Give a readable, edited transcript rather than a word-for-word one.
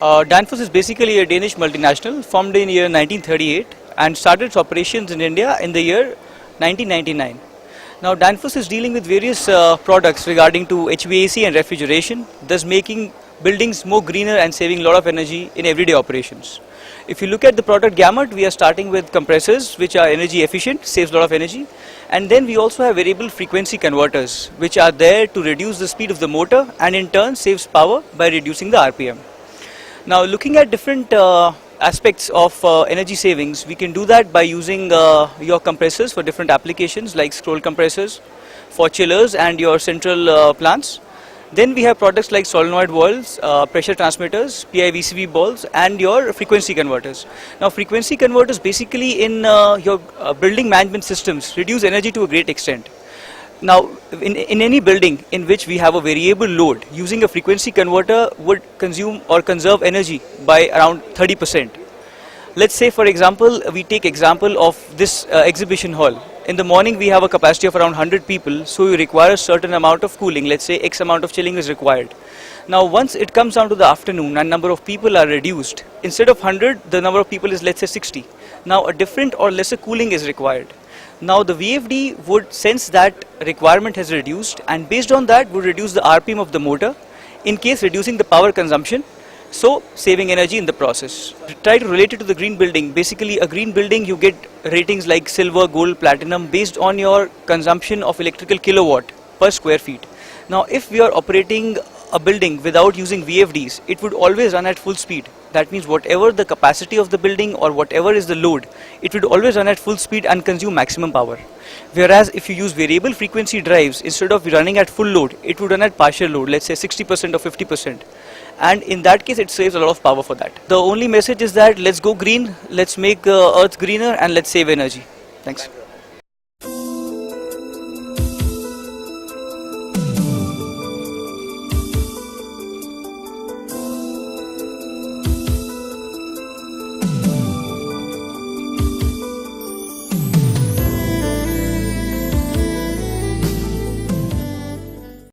Danfoss is basically a Danish multinational formed in year 1938 and started its operations in India in the year 1999. Now Danfoss is dealing with various products regarding to HVAC and refrigeration, thus making buildings more greener and saving a lot of energy in everyday operations. If you look at the product gamut, we are starting with compressors which are energy efficient, saves a lot of energy, and then we also have variable frequency converters which are there to reduce the speed of the motor and in turn saves power by reducing the RPM. Now looking at different aspects of energy savings, we can do that by using your compressors for different applications like scroll compressors, for chillers and your central plants. Then we have products like solenoid valves, pressure transmitters, PIVCV balls and your frequency converters. Now frequency converters basically in your building management systems reduce energy to a great extent. Now in any building in which we have a variable load, using a frequency converter would consume or conserve energy by around 30%. Let's say for example, we take example of this exhibition hall. In the morning we have a capacity of around 100 people, so you require a certain amount of cooling, let's say X amount of chilling is required. Now once it comes down to the afternoon and number of people are reduced, instead of 100 the number of people is let's say 60. Now a different or lesser cooling is required. Now the VFD would sense that requirement has reduced and based on that would reduce the RPM of the motor, in case reducing the power consumption, so saving energy in the process. To try to relate it to the green building, basically a green building you get ratings like silver, gold, platinum based on your consumption of electrical kilowatt per square feet. Now if we are operating a building without using VFDs, it would always run at full speed. That means whatever the capacity of the building or whatever is the load, it would always run at full speed and consume maximum power. Whereas if you use variable frequency drives, instead of running at full load, it would run at partial load, let's say 60% or 50%. And in that case, it saves a lot of power for that. The only message is that let's go green, let's make Earth greener and let's save energy. Thanks.